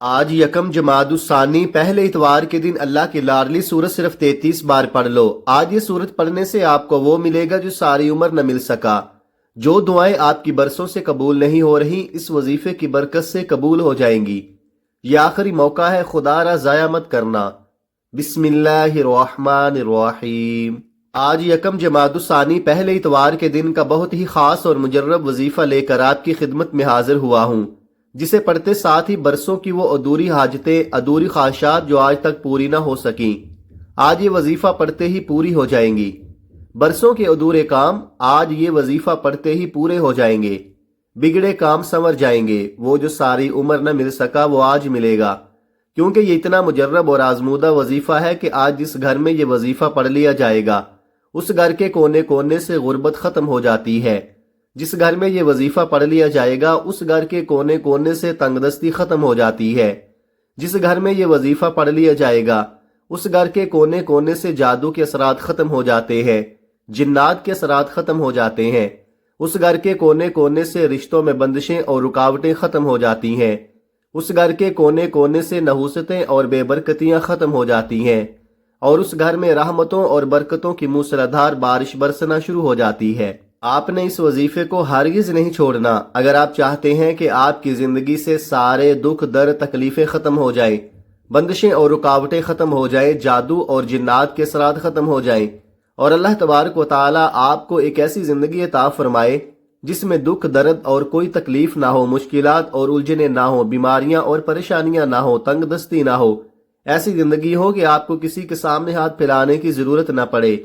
آج یکم جمادی الثانی پہلے اتوار کے دن اللہ کی لاڈلی سورت صرف 33 بار پڑھ لو۔ آج یہ سورت پڑھنے سے آپ کو وہ ملے گا جو ساری عمر نہ مل سکا۔ جو دعائیں آپ کی برسوں سے قبول نہیں ہو رہی اس وظیفے کی برکت سے قبول ہو جائیں گی۔ یہ آخری موقع ہے، خدا را ضائع مت کرنا۔ بسم اللہ الرحمن الرحیم۔ آج یکم جمادی الثانی پہلے اتوار کے دن کا بہت ہی خاص اور مجرب وظیفہ لے کر آپ کی خدمت میں حاضر ہوا ہوں، جسے پڑھتے ساتھ ہی برسوں کی وہ ادھوری حاجتیں، ادھوری خواہشات جو آج تک پوری نہ ہو سکیں، آج یہ وظیفہ پڑھتے ہی پوری ہو جائیں گی۔ برسوں کے ادھورے کام آج یہ وظیفہ پڑھتے ہی پورے ہو جائیں گے۔ بگڑے کام سنور جائیں گے، وہ جو ساری عمر نہ مل سکا وہ آج ملے گا، کیونکہ یہ اتنا مجرب اور آزمودہ وظیفہ ہے کہ آج جس گھر میں یہ وظیفہ پڑھ لیا جائے گا اس گھر کے کونے کونے سے غربت ختم ہو جاتی ہے۔ جس گھر میں یہ وظیفہ پڑھ لیا جائے گا اس گھر کے کونے کونے سے تنگ دستی ختم ہو جاتی ہے۔ جس گھر میں یہ وظیفہ پڑھ لیا جائے گا اس گھر کے کونے کونے سے جادو کے اثرات ختم ہو جاتے ہیں، جنات کے اثرات ختم ہو جاتے ہیں۔ اس گھر کے کونے کونے سے رشتوں میں بندشیں اور رکاوٹیں ختم ہو جاتی ہیں۔ اس گھر کے کونے کونے سے نحوستیں اور بے برکتیاں ختم ہو جاتی ہیں، اور اس گھر میں رحمتوں اور برکتوں کی موسلادھار بارش برسنا شروع ہو جاتی ہے۔ آپ نے اس وظیفے کو ہرگز نہیں چھوڑنا اگر آپ چاہتے ہیں کہ آپ کی زندگی سے سارے دکھ درد تکلیفیں ختم ہو جائیں، بندشیں اور رکاوٹیں ختم ہو جائیں، جادو اور جنات کے اثرات ختم ہو جائیں، اور اللہ تبارک و تعالی آپ کو ایک ایسی زندگی عطا فرمائے جس میں دکھ درد اور کوئی تکلیف نہ ہو، مشکلات اور الجھنیں نہ ہو، بیماریاں اور پریشانیاں نہ ہو، تنگ دستی نہ ہو۔ ایسی زندگی ہو کہ آپ کو کسی کے سامنے ہاتھ پھیلانے کی ضرورت نہ پڑے۔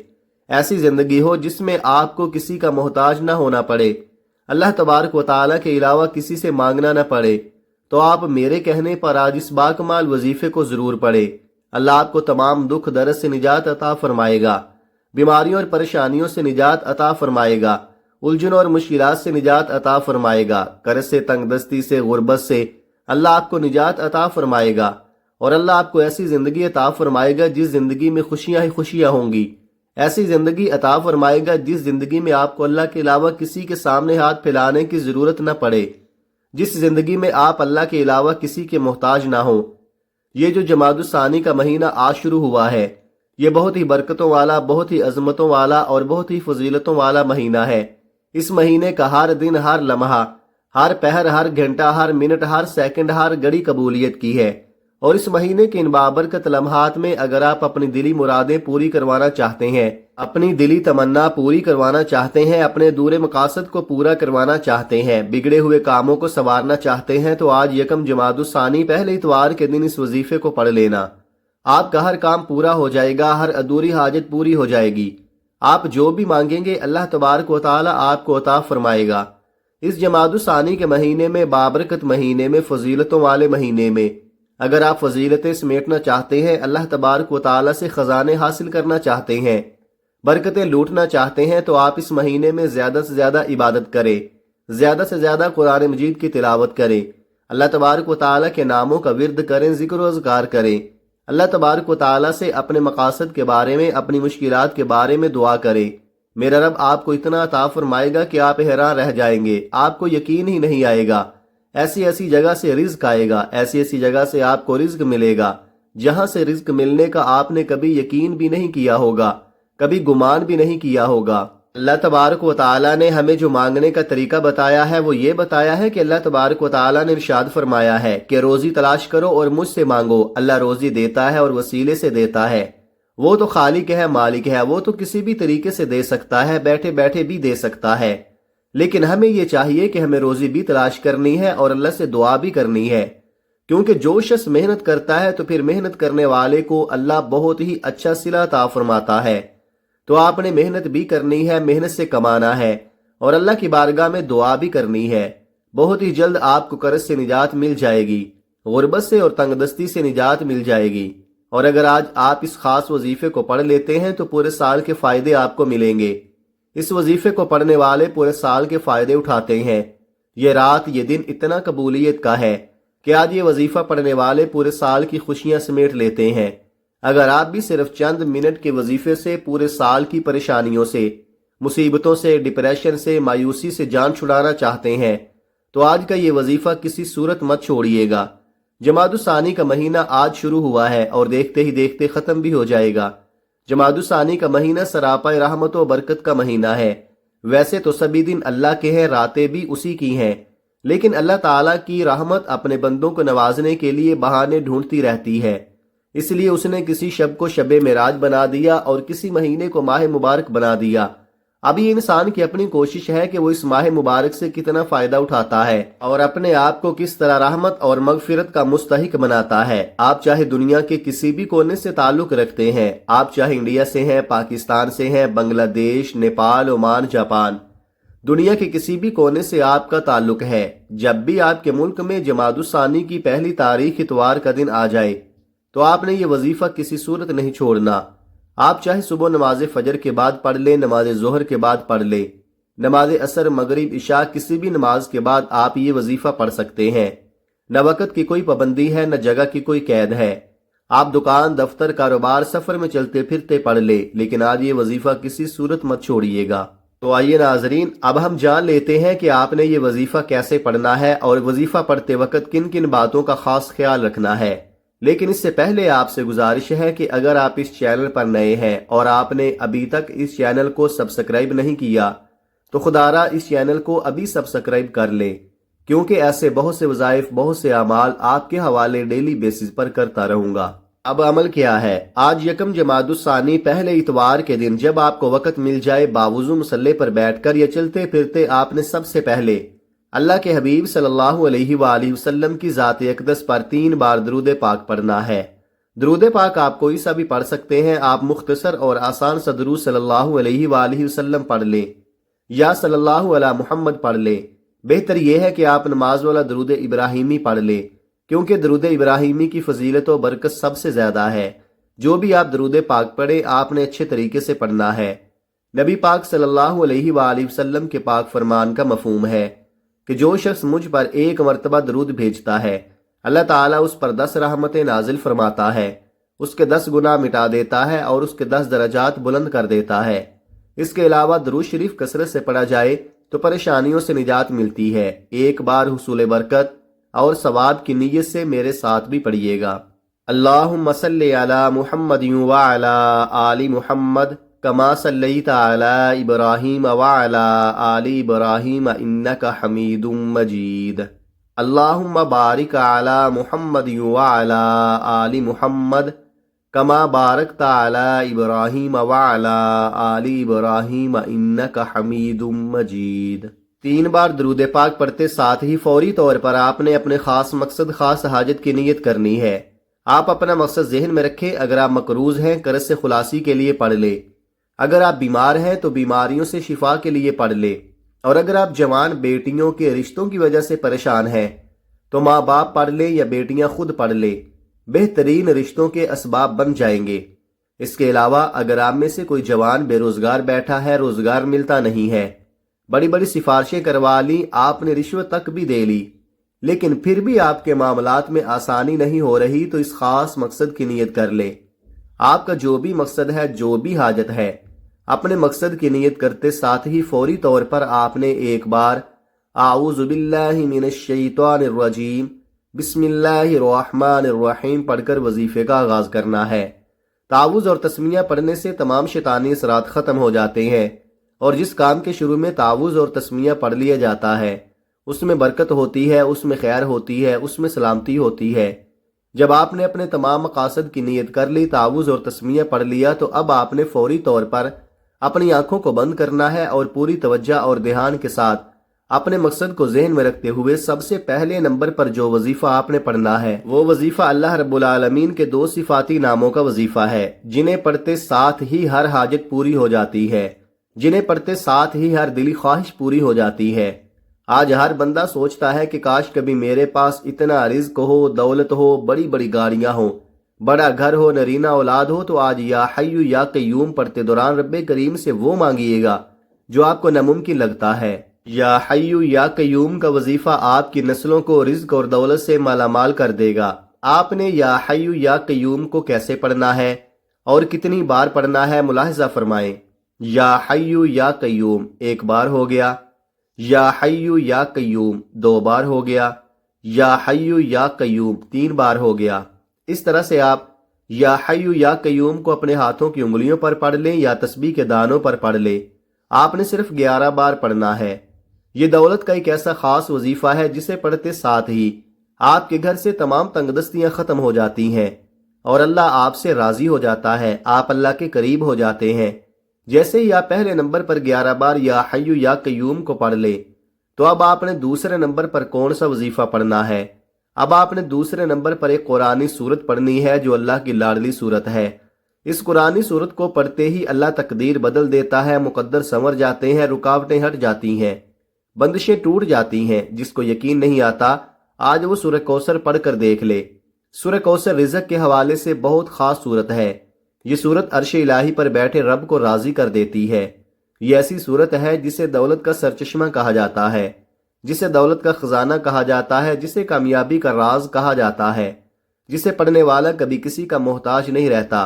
ایسی زندگی ہو جس میں آپ کو کسی کا محتاج نہ ہونا پڑے، اللہ تبارک و تعالیٰ کے علاوہ کسی سے مانگنا نہ پڑے۔ تو آپ میرے کہنے پر آج اس باکمال وظیفے کو ضرور پڑھیں۔ اللہ آپ کو تمام دکھ درد سے نجات عطا فرمائے گا، بیماریوں اور پریشانیوں سے نجات عطا فرمائے گا، الجھنوں اور مشکلات سے نجات عطا فرمائے گا، قرض سے، تنگ دستی سے، غربت سے اللہ آپ کو نجات عطا فرمائے گا، اور اللہ آپ کو ایسی زندگی عطا فرمائے گا جس زندگی میں خوشیاں ہی خوشیاں ہوں گی۔ ایسی زندگی عطا فرمائے گا جس زندگی میں آپ کو اللہ کے علاوہ کسی کے سامنے ہاتھ پھیلانے کی ضرورت نہ پڑے، جس زندگی میں آپ اللہ کے علاوہ کسی کے محتاج نہ ہوں۔ یہ جو جمادی الثانی کا مہینہ آج شروع ہوا ہے، یہ بہت ہی برکتوں والا، بہت ہی عظمتوں والا اور بہت ہی فضیلتوں والا مہینہ ہے۔ اس مہینے کا ہر دن، ہر لمحہ، ہر پہر، ہر گھنٹہ، ہر منٹ، ہر سیکنڈ، ہر گھڑی قبولیت کی ہے۔ اور اس مہینے کے ان بابرکت لمحات میں اگر آپ اپنی دلی مرادیں پوری کروانا چاہتے ہیں، اپنی دلی تمنا پوری کروانا چاہتے ہیں، اپنے دور مقاصد کو پورا کروانا چاہتے ہیں، بگڑے ہوئے کاموں کو سنوارنا چاہتے ہیں، تو آج یکم جمادی الثانی پہلے اتوار کے دن اس وظیفے کو پڑھ لینا۔ آپ کا ہر کام پورا ہو جائے گا، ہر ادھوری حاجت پوری ہو جائے گی۔ آپ جو بھی مانگیں گے اللہ تبارک و تعالی آپ کو عطا فرمائے گا۔ اس جمادی الثانی کے مہینے میں، بابرکت مہینے میں، فضیلتوں والے مہینے میں اگر آپ فضیلتیں سمیٹنا چاہتے ہیں، اللہ تبارک و تعالی سے خزانے حاصل کرنا چاہتے ہیں، برکتیں لوٹنا چاہتے ہیں، تو آپ اس مہینے میں زیادہ سے زیادہ عبادت کریں، زیادہ سے زیادہ قرآن مجید کی تلاوت کریں، اللہ تبارک و تعالی کے ناموں کا ورد کریں، ذکر و اذکار کریں، اللہ تبارک و تعالی سے اپنے مقاصد کے بارے میں، اپنی مشکلات کے بارے میں دعا کریں۔ میرا رب آپ کو اتنا عطا فرمائے گا کہ آپ حیران رہ جائیں گے، آپ کو یقین ہی نہیں آئے گا۔ ایسی ایسی جگہ سے رزق آئے گا، ایسی ایسی جگہ سے آپ کو رزق ملے گا جہاں سے رزق ملنے کا آپ نے کبھی یقین بھی نہیں کیا ہوگا، کبھی گمان بھی نہیں کیا ہوگا۔ اللہ تبارک و تعالیٰ نے ہمیں جو مانگنے کا طریقہ بتایا ہے وہ یہ بتایا ہے کہ اللہ تبارک و تعالیٰ نے ارشاد فرمایا ہے کہ روزی تلاش کرو اور مجھ سے مانگو۔ اللہ روزی دیتا ہے اور وسیلے سے دیتا ہے، وہ تو خالق ہے، مالک ہے، وہ تو کسی بھی طریقے سے دے سکتا ہے، بیٹھے بیٹھے بھی دے سکتا ہے، لیکن ہمیں یہ چاہیے کہ ہمیں روزی بھی تلاش کرنی ہے اور اللہ سے دعا بھی کرنی ہے، کیونکہ جو شخص محنت کرتا ہے تو پھر محنت کرنے والے کو اللہ بہت ہی اچھا صلہ عطا فرماتا ہے۔ تو آپ نے محنت بھی کرنی ہے، محنت سے کمانا ہے، اور اللہ کی بارگاہ میں دعا بھی کرنی ہے۔ بہت ہی جلد آپ کو قرض سے نجات مل جائے گی، غربت سے اور تنگ دستی سے نجات مل جائے گی، اور اگر آج آپ اس خاص وظیفے کو پڑھ لیتے ہیں تو پورے سال کے فائدے آپ کو ملیں گے۔ اس وظیفے کو پڑھنے والے پورے سال کے فائدے اٹھاتے ہیں۔ یہ رات، یہ دن اتنا قبولیت کا ہے کہ آج یہ وظیفہ پڑھنے والے پورے سال کی خوشیاں سمیٹ لیتے ہیں۔ اگر آپ بھی صرف چند منٹ کے وظیفے سے پورے سال کی پریشانیوں سے، مصیبتوں سے، ڈپریشن سے، مایوسی سے جان چھڑانا چاہتے ہیں تو آج کا یہ وظیفہ کسی صورت مت چھوڑیے گا۔ جمادی الثانی کا مہینہ آج شروع ہوا ہے اور دیکھتے ہی دیکھتے ختم بھی ہو جائے گا۔ جمادی الثانی کا مہینہ سراپا رحمت و برکت کا مہینہ ہے۔ ویسے تو سبھی دن اللہ کے ہیں، راتیں بھی اسی کی ہیں، لیکن اللہ تعالیٰ کی رحمت اپنے بندوں کو نوازنے کے لیے بہانے ڈھونڈتی رہتی ہے، اس لیے اس نے کسی شب کو شب معراج بنا دیا اور کسی مہینے کو ماہ مبارک بنا دیا۔ اب یہ انسان کی اپنی کوشش ہے کہ وہ اس ماہ مبارک سے کتنا فائدہ اٹھاتا ہے اور اپنے آپ کو کس طرح رحمت اور مغفرت کا مستحق بناتا ہے۔ آپ چاہے دنیا کے کسی بھی کونے سے تعلق رکھتے ہیں، آپ چاہے انڈیا سے ہیں، پاکستان سے ہیں، بنگلہ دیش، نیپال، عمان، جاپان، دنیا کے کسی بھی کونے سے آپ کا تعلق ہے، جب بھی آپ کے ملک میں جمادی الثانی کی پہلی تاریخ اتوار کا دن آ جائے تو آپ نے یہ وظیفہ کسی صورت نہیں چھوڑنا۔ آپ چاہے صبح نماز فجر کے بعد پڑھ لیں، نماز ظہر کے بعد پڑھ لیں، نماز عصر، مغرب، عشاء، کسی بھی نماز کے بعد آپ یہ وظیفہ پڑھ سکتے ہیں۔ نہ وقت کی کوئی پابندی ہے، نہ جگہ کی کوئی قید ہے۔ آپ دکان، دفتر، کاروبار، سفر میں چلتے پھرتے پڑھ لیں، لیکن آج یہ وظیفہ کسی صورت مت چھوڑیے گا۔ تو آئیے ناظرین، اب ہم جان لیتے ہیں کہ آپ نے یہ وظیفہ کیسے پڑھنا ہے اور وظیفہ پڑھتے وقت کن کن باتوں کا خاص خیال رکھنا ہے۔ لیکن اس سے پہلے آپ سے گزارش ہے کہ اگر آپ اس چینل پر نئے ہیں اور آپ نے ابھی تک اس چینل کو سبسکرائب نہیں کیا تو خدا را اس چینل کو ابھی سبسکرائب کر لیں، کیونکہ ایسے بہت سے وظائف، بہت سے اعمال آپ کے حوالے ڈیلی بیسز پر کرتا رہوں گا۔ اب عمل کیا ہے؟ آج یکم جمادی الثانی پہلے اتوار کے دن جب آپ کو وقت مل جائے، باوضو مصلی پر بیٹھ کر یا چلتے پھرتے آپ نے سب سے پہلے اللہ کے حبیب صلی اللہ علیہ وآلہ وسلم کی ذات اقدس پر 3 بار درود پاک پڑھنا ہے۔ درود پاک آپ کوئی سا بھی پڑھ سکتے ہیں، آپ مختصر اور آسان سا درود صلی اللہ علیہ وآلہ وسلم پڑھ لیں یا صلی اللہ علی محمد پڑھ لیں۔ بہتر یہ ہے کہ آپ نماز والا درود ابراہیمی پڑھ لیں، کیونکہ درود ابراہیمی کی فضیلت و برکت سب سے زیادہ ہے۔ جو بھی آپ درود پاک پڑھیں آپ نے اچھے طریقے سے پڑھنا ہے۔ نبی پاک صلی اللہ علیہ وآلہ وسلم کے پاک فرمان کا مفہوم ہے کہ جو شخص مجھ پر 1 مرتبہ درود بھیجتا ہے، اللہ تعالیٰ اس پر 10 رحمتیں نازل فرماتا ہے، اس کے 10 گناہ مٹا دیتا ہے اور اس کے 10 درجات بلند کر دیتا ہے۔ اس کے علاوہ درود شریف کثرت سے پڑھا جائے تو پریشانیوں سے نجات ملتی ہے۔ ایک بار حصول برکت اور ثواب کی نیت سے میرے ساتھ بھی پڑھیے گا۔ اللہم صلی علی محمد وعلی آل محمد کما صلیت علی ابراہیم وعلی آل ابراہیم انک حمید مجید۔ اللہم بارک علی محمد وعلی آل محمد کما بارکت علی ابراہیم وعلی آل ابراہیم انک حمید مجید۔ 3 بار درود پاک پڑھتے ساتھ ہی فوری طور پر آپ نے اپنے خاص مقصد، خاص حاجت کی نیت کرنی ہے۔ آپ اپنا مقصد ذہن میں رکھیں۔ اگر آپ مقروض ہیں، قرض سے خلاصی کے لیے پڑھ لیں۔ اگر آپ بیمار ہیں تو بیماریوں سے شفا کے لیے پڑھ لیں، اور اگر آپ جوان بیٹیوں کے رشتوں کی وجہ سے پریشان ہیں تو ماں باپ پڑھ لیں یا بیٹیاں خود پڑھ لیں، بہترین رشتوں کے اسباب بن جائیں گے۔ اس کے علاوہ اگر آپ میں سے کوئی جوان بے روزگار بیٹھا ہے، روزگار ملتا نہیں ہے، بڑی بڑی سفارشیں کروا لی، آپ نے رشوت تک بھی دے لی، لیکن پھر بھی آپ کے معاملات میں آسانی نہیں ہو رہی، تو اس خاص مقصد کی نیت کر لیں۔ آپ کا جو بھی مقصد ہے، جو بھی حاجت ہے، اپنے مقصد کی نیت کرتے ساتھ ہی فوری طور پر آپ نے ایک بار اعوذ باللہ من الشیطان الرجیم بسم اللہ الرحمن الرحیم پڑھ کر وظیفے کا آغاز کرنا ہے۔ تعوذ اور تسمیہ پڑھنے سے تمام شیطانی اثرات ختم ہو جاتے ہیں، اور جس کام کے شروع میں تعوذ اور تسمیہ پڑھ لیا جاتا ہے اس میں برکت ہوتی ہے، اس میں خیر ہوتی ہے، اس میں سلامتی ہوتی ہے۔ جب آپ نے اپنے تمام مقاصد کی نیت کر لی، تعوذ اور تسمیہ پڑھ لیا، تو اب آپ نے فوری طور پر اپنی آنکھوں کو بند کرنا ہے اور پوری توجہ اور دھیان کے ساتھ اپنے مقصد کو ذہن میں رکھتے ہوئے سب سے پہلے نمبر پر جو وظیفہ آپ نے پڑھنا ہے وہ وظیفہ اللہ رب العالمین کے 2 صفاتی ناموں کا وظیفہ ہے، جنہیں پڑھتے ساتھ ہی ہر حاجت پوری ہو جاتی ہے، جنہیں پڑھتے ساتھ ہی ہر دلی خواہش پوری ہو جاتی ہے۔ آج ہر بندہ سوچتا ہے کہ کاش کبھی میرے پاس اتنا رزق ہو، دولت ہو، بڑی بڑی گاڑیاں ہوں، بڑا گھر ہو، نرینہ اولاد ہو، تو آج یا حی یا قیوم پڑھتے دوران رب کریم سے وہ مانگیے گا جو آپ کو ناممکن لگتا ہے۔ یا حی یا قیوم کا وظیفہ آپ کی نسلوں کو رزق اور دولت سے مالا مال کر دے گا۔ آپ نے یا حی یا قیوم کو کیسے پڑھنا ہے اور کتنی بار پڑھنا ہے، ملاحظہ فرمائیں۔ یا حی یا قیوم 1 بار ہو گیا، یا حی یا قیوم 2 بار ہو گیا، یا حیو یا قیوم 3 بار ہو گیا۔ اس طرح سے آپ یا حیو یا قیوم کو اپنے ہاتھوں کی انگلیوں پر پڑھ لیں یا تسبیح کے دانوں پر پڑھ لیں۔ آپ نے صرف 11 بار پڑھنا ہے۔ یہ دولت کا ایک ایسا خاص وظیفہ ہے جسے پڑھتے ساتھ ہی آپ کے گھر سے تمام تنگ دستیاں ختم ہو جاتی ہیں اور اللہ آپ سے راضی ہو جاتا ہے، آپ اللہ کے قریب ہو جاتے ہیں۔ جیسے ہی آپ پہلے نمبر پر 11 بار یا حیو یا قیوم کو پڑھ لیں تو اب آپ نے دوسرے نمبر پر کون سا وظیفہ پڑھنا ہے؟ اب آپ نے دوسرے نمبر پر ایک قرآنی سورت پڑھنی ہے جو اللہ کی لاڈلی سورت ہے۔ اس قرآنی سورت کو پڑھتے ہی اللہ تقدیر بدل دیتا ہے، مقدر سنور جاتے ہیں، رکاوٹیں ہٹ جاتی ہیں، بندشیں ٹوٹ جاتی ہیں۔ جس کو یقین نہیں آتا آج وہ سورہ کوثر پڑھ کر دیکھ لے۔ سورہ کوثر رزق کے حوالے سے بہت خاص سورت ہے۔ یہ سورت عرش الہی پر بیٹھے رب کو راضی کر دیتی ہے۔ یہ ایسی سورت ہے جسے دولت کا سرچشمہ کہا جاتا ہے، جسے دولت کا خزانہ کہا جاتا ہے، جسے کامیابی کا راز کہا جاتا ہے، جسے پڑھنے والا کبھی کسی کا محتاج نہیں رہتا۔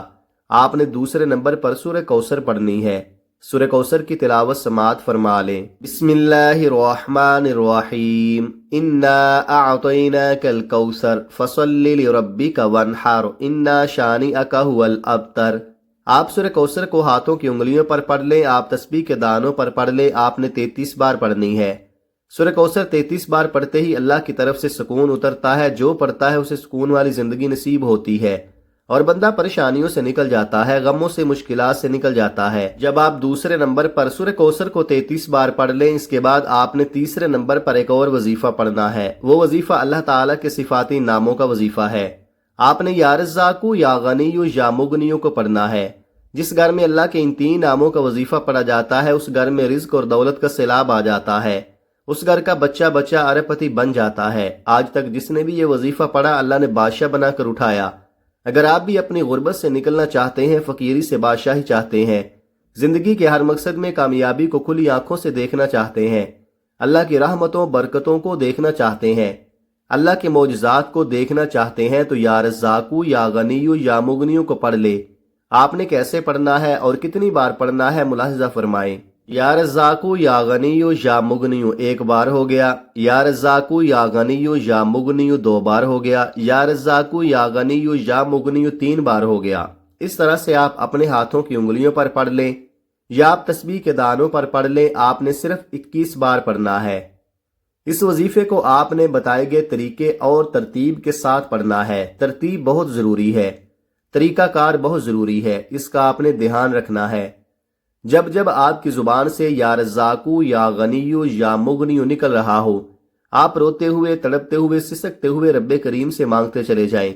آپ نے دوسرے نمبر پر سورہ کوثر پڑھنی ہے۔ سورہ کوثر کی تلاوت سماعت فرما لیں۔ بسم اللہ الرحمن الرحیم، انا اعطیناک الکوثر فصل لربک وانحر انا شانئک ھو الابتر۔ آپ سورہ کوثر کو ہاتھوں کی انگلیوں پر پڑھ لیں، آپ تسبیح کے دانوں پر پڑھ لیں۔ آپ نے 33 بار پڑھنی ہے۔ سورہ کوثر 33 بار پڑھتے ہی اللہ کی طرف سے سکون اترتا ہے۔ جو پڑھتا ہے اسے سکون والی زندگی نصیب ہوتی ہے اور بندہ پریشانیوں سے نکل جاتا ہے، غموں سے، مشکلات سے نکل جاتا ہے۔ جب آپ دوسرے نمبر پر سورہ کوثر کو 33 بار پڑھ لیں، اس کے بعد آپ نے تیسرے نمبر پر ایک اور وظیفہ پڑھنا ہے۔ وہ وظیفہ اللہ تعالیٰ کے صفاتی ناموں کا وظیفہ ہے۔ آپ نے یا رزاقو یا غنیو یا مغنیو کو پڑھنا ہے۔ جس گھر میں اللہ کے ان 3 ناموں کا وظیفہ پڑھا جاتا ہے اس گھر میں رزق اور دولت کا سیلاب آ جاتا ہے، اس گھر کا بچہ بچہ ارب پتی بن جاتا ہے۔ آج تک جس نے بھی یہ وظیفہ پڑھا اللہ نے بادشاہ بنا کر اٹھایا۔ اگر آپ بھی اپنی غربت سے نکلنا چاہتے ہیں، فقیری سے بادشاہی چاہتے ہیں، زندگی کے ہر مقصد میں کامیابی کو کھلی آنکھوں سے دیکھنا چاہتے ہیں، اللہ کی رحمتوں برکتوں کو دیکھنا چاہتے ہیں، اللہ کے معجزات کو دیکھنا چاہتے ہیں تو یا رزاقو یا غنیو یا مغنیو کو پڑھ لے۔ آپ نے کیسے پڑھنا ہے اور کتنی بار پڑھنا ہے ملاحظہ فرمائیں۔ یا رزاقو یا غنیو یا مغنیو 1 بار ہو گیا، یا رزاقو یا غنیو یا مغنیو 2 بار ہو گیا، یا رزاقو یا غنیو یا مغنیو 3 بار ہو گیا۔ اس طرح سے آپ اپنے ہاتھوں کی انگلیوں پر پڑھ لیں یا آپ تسبیح کے دانوں پر پڑھ لیں۔ آپ نے صرف 21 بار پڑھنا ہے۔ اس وظیفے کو آپ نے بتائے گئے طریقے اور ترتیب کے ساتھ پڑھنا ہے۔ ترتیب بہت ضروری ہے، طریقہ کار بہت ضروری ہے، اس کا آپ نے دھیان رکھنا ہے۔ جب جب آپ کی زبان سے یا رزاقو یا غنیو یا مغنیو نکل رہا ہو، آپ روتے ہوئے، تڑپتے ہوئے، سسکتے ہوئے رب کریم سے مانگتے چلے جائیں۔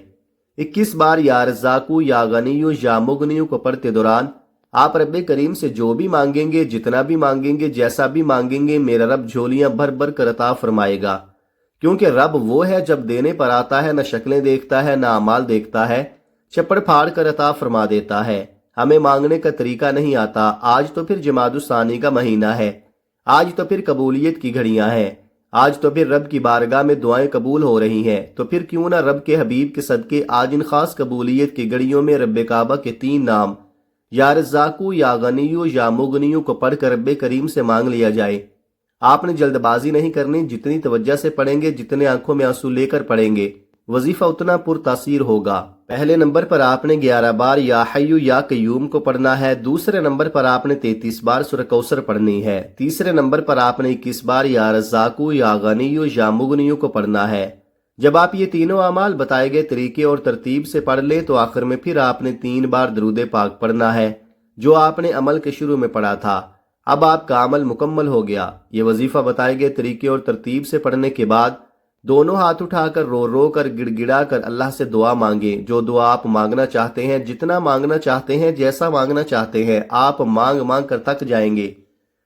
21 بار یا رزاقو یا غنیو یا مغنیو کو پڑھتے دوران آپ رب کریم سے جو بھی مانگیں گے، جتنا بھی مانگیں گے، جیسا بھی مانگیں گے، میرا رب جھولیاں بھر بھر کر عطا فرمائے گا۔ کیونکہ رب وہ ہے جب دینے پر آتا ہے نہ شکلیں دیکھتا ہے نہ اعمال دیکھتا ہے، چپڑ پھاڑ کر عطا فرما دیتا ہے۔ ہمیں مانگنے کا طریقہ نہیں آتا۔ آج تو پھر جمادی الثانی کا مہینہ ہے، آج تو پھر قبولیت کی گھڑیاں ہیں، آج تو پھر رب کی بارگاہ میں دعائیں قبول ہو رہی ہیں، تو پھر کیوں نہ رب کے حبیب کے صدقے آج ان خاص قبولیت کی گھڑیوں میں رب کعبہ کے 3 نام یا رزاقو یا غنیو یا مغنیو کو پڑھ کر رب کریم سے مانگ لیا جائے۔ آپ نے جلد بازی نہیں کرنی، جتنی توجہ سے پڑھیں گے، جتنے آنکھوں میں آنسو لے کر پڑھیں گے، وظیفہ اتنا پر تاثیر ہوگا۔ پہلے نمبر پر آپ نے 11 بار یا حیو یا قیوم کو پڑھنا ہے۔ دوسرے نمبر پر آپ نے 33 بار سورہ کوثر پڑھنی ہے۔ تیسرے نمبر پر آپ نے 21 بار یا رزاقو یا غنیو یا مغنیو کو پڑھنا ہے۔ جب آپ یہ تینوں اعمال بتائے گئے طریقے اور ترتیب سے پڑھ لیں تو آخر میں پھر آپ نے 3 بار درود پاک پڑھنا ہے جو آپ نے عمل کے شروع میں پڑھا تھا۔ اب آپ کا عمل مکمل ہو گیا۔ یہ وظیفہ بتائے گئے طریقے اور ترتیب سے پڑھنے کے بعد دونوں ہاتھ اٹھا کر رو رو کر گڑ گڑا کر اللہ سے دعا مانگیں۔ جو دعا آپ مانگنا چاہتے ہیں، جتنا مانگنا چاہتے ہیں، جیسا مانگنا چاہتے ہیں، آپ مانگ مانگ کر تک جائیں گے۔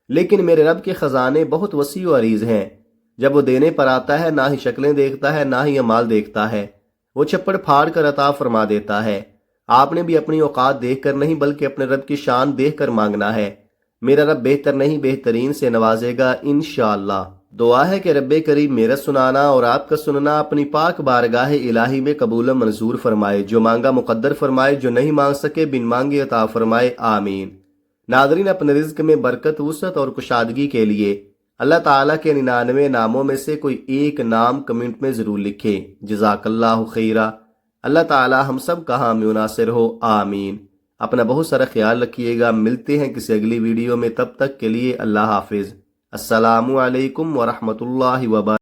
لیکن میرے رب کے خزانے بہت وسیع و عریض ہیں۔ جب وہ دینے پر آتا ہے نہ ہی شکلیں دیکھتا ہے نہ ہی اعمال دیکھتا ہے، وہ چھپڑ پھاڑ کر عطا فرما دیتا ہے۔ آپ نے بھی اپنی اوقات دیکھ کر نہیں بلکہ اپنے رب کی شان دیکھ کر مانگنا ہے۔ میرا رب بہتر نہیں بہترین سے نوازے گا انشاءاللہ۔ دعا ہے کہ رب کریم میرا سنانا اور آپ کا سننا اپنی پاک بارگاہ الہی میں قبول و منظور فرمائے، جو مانگا مقدر فرمائے، جو نہیں مانگ سکے بن مانگے عطا فرمائے، آمین۔ ناظرین، اپنے رزق میں برکت، وسعت اور کشادگی کے لیے اللہ تعالیٰ کے 99 ناموں میں سے کوئی ایک نام کمنٹ میں ضرور لکھیں۔ جزاک اللہ خیرہ۔ اللہ تعالیٰ ہم سب کا حامی و ناصر ہو، آمین۔ اپنا بہت سارا خیال رکھیے گا، ملتے ہیں کسی اگلی ویڈیو میں، تب تک کے لیے اللہ حافظ۔ السلام علیکم ورحمۃ اللہ وبرکاتہ۔